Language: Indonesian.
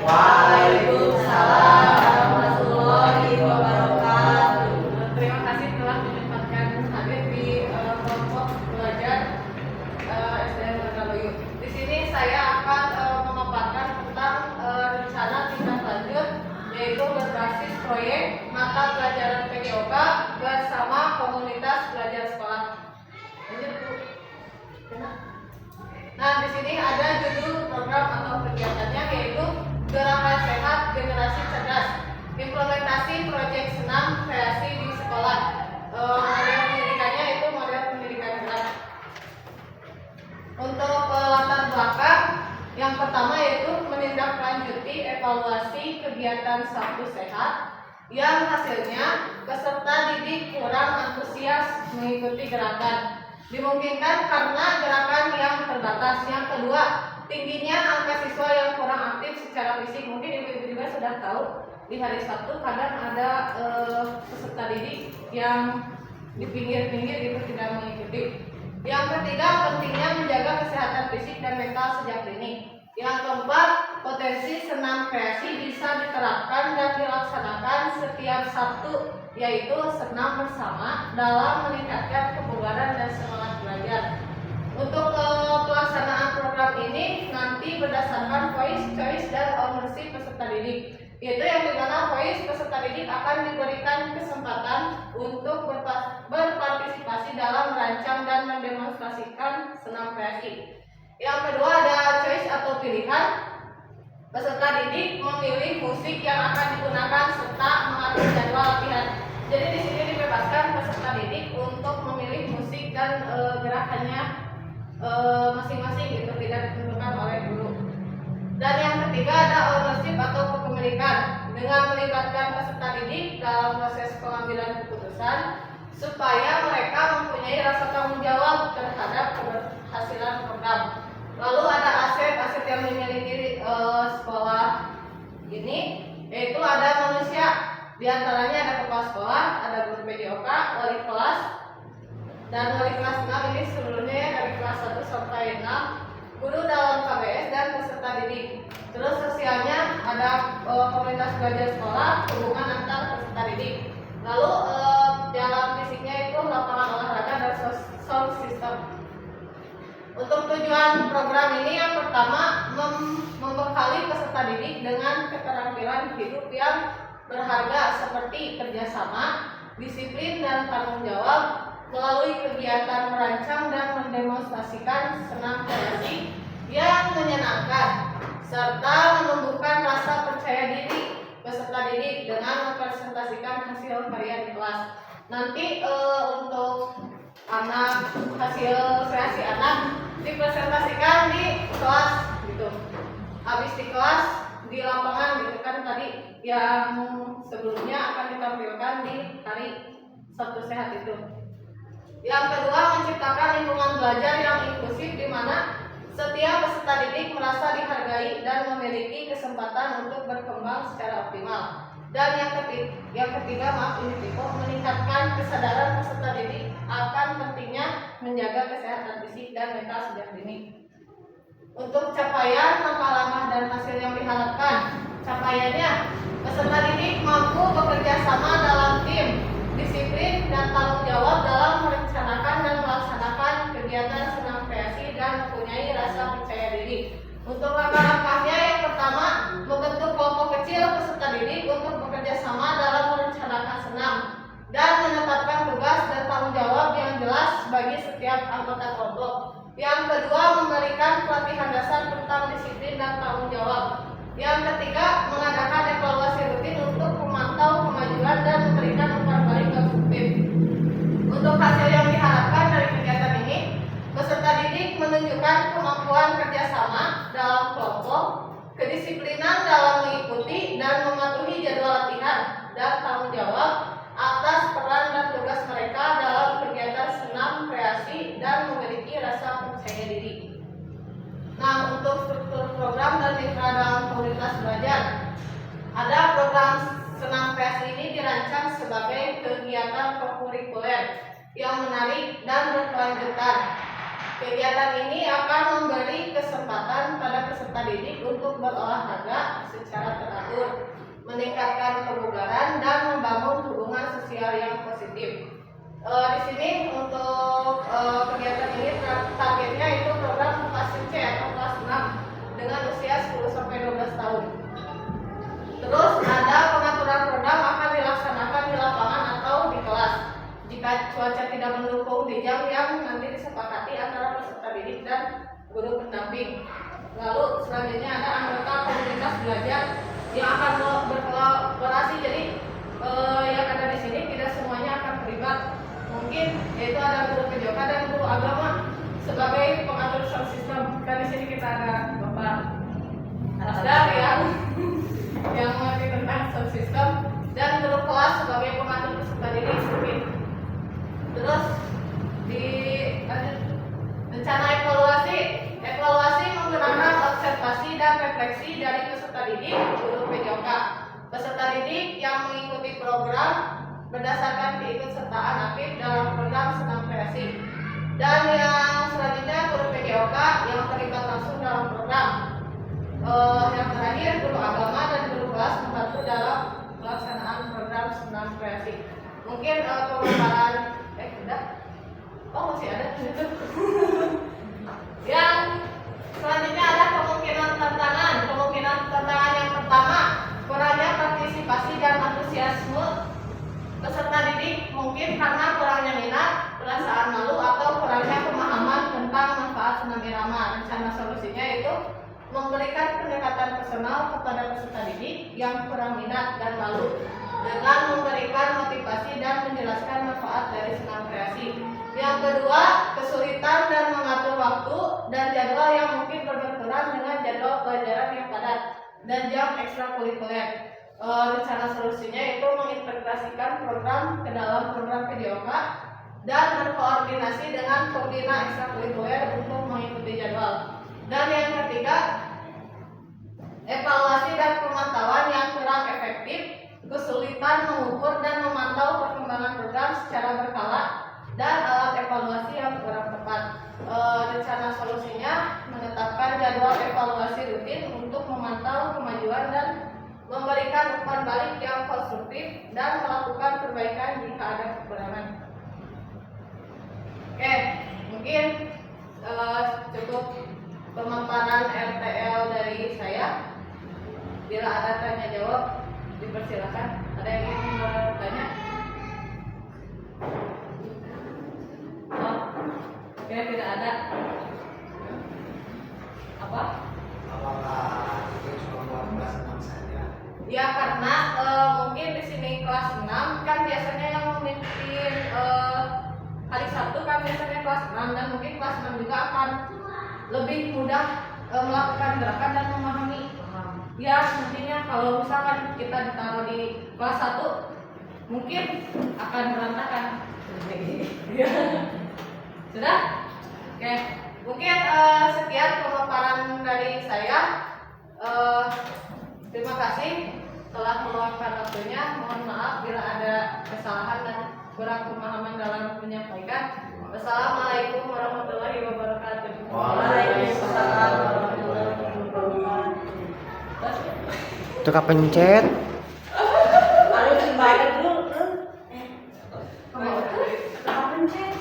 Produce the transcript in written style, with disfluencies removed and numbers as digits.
Waalaikumsalam warahmatullahi wabarakatuh. Terima kasih telah menyempatkan hadir di kelompok belajar SDM Negaloyu. Di sini saya akan memaparkan tentang rencana tindak lanjut, yaitu berbasis proyek mata pelajaran PGOK bersama komunitas belajar sekolah. Lanjut, Bu. Nah, di sini ada judul program atau kegiatannya, yaitu Gerakan Sehat Generasi Cerdas, implementasi proyek senam kreasi di sekolah. Model pendidikannya itu model pendidikan gerak. Untuk latar belakang, yang pertama yaitu menindaklanjuti evaluasi kegiatan Sabtu Sehat yang hasilnya peserta didik kurang antusias mengikuti gerakan. Dimungkinkan karena gerakan yang terbatas. Yang kedua, tingginya angka siswa yang kurang aktif secara fisik. Mungkin ibu-ibu juga sudah tahu di hari Sabtu kadang ada peserta didik yang di pinggir-pinggir itu tidak mengikuti. Yang ketiga, pentingnya menjaga kesehatan fisik dan mental sejak dini. Yang keempat, potensi senam kreasi bisa diterapkan dan dilaksanakan setiap Sabtu, yaitu senam bersama dalam meningkatkan kebugaran dan semangat belajar. Untuk pelaksanaan program ini nanti berdasarkan voice, choice, dan ownership peserta didik. Yaitu yang dimana voice peserta didik akan diberikan kesempatan untuk berpartisipasi dalam merancang dan mendemonstrasikan senam kreasi. Yang kedua ada choice atau pilihan. Peserta didik memilih musik yang akan digunakan serta mengatur jadwal latihan. Jadi di sini dibebaskan peserta didik untuk memilih musik dan gerakannya masing-masing gitu, tidak ditentukan oleh guru. Dan yang ketiga ada ownership atau kepemilikan, dengan melibatkan peserta didik dalam proses pengambilan keputusan supaya mereka mempunyai rasa tanggung jawab terhadap keberhasilan program. Lalu ada aset yang dimiliki sekolah ini, yaitu ada manusia. Di antaranya ada kepala sekolah, ada guru PJOK, wali kelas, dan wali kelas 6 ini seluruhnya ya, dari kelas 1 sampai 6, guru dalam KBS dan peserta didik. Terus sosialnya ada komunitas belajar sekolah, hubungan antar peserta didik. Lalu dalam fisiknya itu lapangan olahraga dan sound system. Untuk tujuan program ini yang pertama membekali peserta didik dengan keterampilan hidup yang berharga seperti kerjasama, disiplin, dan tanggung jawab melalui kegiatan merancang dan mendemonstrasikan senam kreasi yang menyenangkan serta menumbuhkan rasa percaya diri peserta didik dengan mempresentasikan hasil karya di kelas. Nanti untuk anak, hasil kreasi anak dipresentasikan di kelas gitu. Habis di kelas di lapangan gitu kan, tadi yang sebelumnya akan ditampilkan di hari Sabtu Sehat itu. Yang kedua, menciptakan lingkungan belajar yang inklusif di mana setiap peserta didik merasa dihargai dan memiliki kesempatan untuk berkembang secara optimal. Dan yang ketiga, meningkatkan kesadaran peserta didik akan pentingnya menjaga kesehatan fisik dan mental sejak dini. Untuk capaian, langkah-langkah dan hasil yang diharapkan. Capaiannya, peserta didik mampu bekerja sama dalam tim, disiplin dan tanggung jawab dalam merencanakan dan melaksanakan kegiatan senam kreasi dan mempunyai rasa percaya diri. Untuk langkah-langkahnya, yang pertama, membentuk kelompok kecil peserta didik untuk bekerja sama dalam merencanakan senam dan menetapkan tugas dan tanggung jawab yang jelas bagi setiap anggota kelompok. Yang kedua, memberikan pelatihan dasar tentang disiplin dan tanggung jawab. Yang ketiga, mengadakan evaluasi rutin untuk memantau kemajuan dan memberikan umpan balik konstruktif. Untuk hasil yang diharapkan dari kegiatan ini, peserta didik menunjukkan kemampuan kerjasama dalam kelompok, kedisiplinan dalam mengikuti dan mematuhi jadwal latihan, dan tanggung jawab atas peran dan tugas mereka dalam kegiatan senam kreasi dan memiliki rasa percaya diri. Nah, untuk struktur program dan mitra dalam komunitas belajar, ada program senam kreasi ini dirancang sebagai kegiatan kurikuler yang menarik dan berkelanjutan. Kegiatan ini akan memberi kesempatan pada peserta didik untuk berolahraga secara teratur, meningkatkan kebugaran dan membangun hubungan sosial yang positif. Di sini untuk kegiatan ini targetnya itu program kelas C atau kelas 6 dengan usia 10 sampai 12 tahun. Terus ada pengaturan program akan dilaksanakan di lapangan atau di kelas. Jika cuaca tidak mendukung di jam yang nanti disepakati antara peserta didik dan guru pendamping. Lalu selanjutnya ada anggota komunitas belajar yang akan berkolaborasi. Jadi yang ada di sini tidak semuanya akan terlibat. Mungkin yaitu ada guru PJOK dan guru agama sebagai pengatur sound system. Dan di sini kita ada Bapak Asdar yang mengerti tentang sound system dan guru kelas sebagai pengatur peserta didik mungkin. Terus di rencana evaluasi menggunakan observasi dan refleksi dari peserta didik, guru PJOK, peserta didik yang mengikuti program berdasarkan keikutsertaan aktif dalam program senam kreasi, dan yang selanjutnya guru PJOK yang terlibat langsung dalam program. Yang terakhir guru agama dan guru kelas membantu dalam pelaksanaan program senam kreasi. Mungkin pemaparan udah. Oh masih ada. Yang selanjutnya ada kemungkinan tantangan yang pertama, kurangnya partisipasi dan antusiasme peserta didik, mungkin karena kurangnya minat, perasaan malu, atau kurangnya pemahaman tentang manfaat senam irama. Rencana solusinya yaitu memberikan pendekatan personal kepada peserta didik yang kurang minat dan malu dengan memberikan motivasi dan menjelaskan manfaat dari senam kreasi. Yang kedua, kesulitan dan mengatur waktu dan jadwal yang mungkin berbenturan dengan jadwal pelajaran yang padat dan jam ekstrakurikuler. Rencana solusinya yaitu mengintegrasikan program ke dalam program PJOK dan berkoordinasi dengan pembina ekstrakurikuler untuk mengikuti jadwal. Dan yang ketiga, evaluasi dan pemantauan yang kurang efektif, kesulitan mengukur dan memantau perkembangan program secara berkala, dan alat evaluasi yang kurang tepat. Rencana solusinya menetapkan jadwal evaluasi rutin untuk memantau kemajuan dan memberikan umpan balik yang konstruktif dan melakukan perbaikan jika ada kekurangan. Oke, mungkin cukup pemaparan RTL dari saya. Bila ada tanya jawab, dipersilakan. Ada yang ingin bertanya? Oke, tidak ada. Apa? Apakah itu cuma buat kelas 6 saja? Ya karena mungkin di sini kelas 6 kan biasanya yang memimpin hari Sabtu kan biasanya kelas 6, dan mungkin kelas 6 juga akan lebih mudah melakukan gerakan dan memahami. Ya nantinya kalau misalkan kita ditaruh di kelas 1 mungkin akan berantakan. Sudah? Oke, mungkin sekian pemaparan dari saya. Terima kasih telah meluangkan waktunya. Mohon maaf bila ada kesalahan dan kurang pemahaman dalam menyampaikan. Wassalamualaikum warahmatullahi wabarakatuh. Waalaikumsalam warahmatullahi wabarakatuh. Itu kepencet.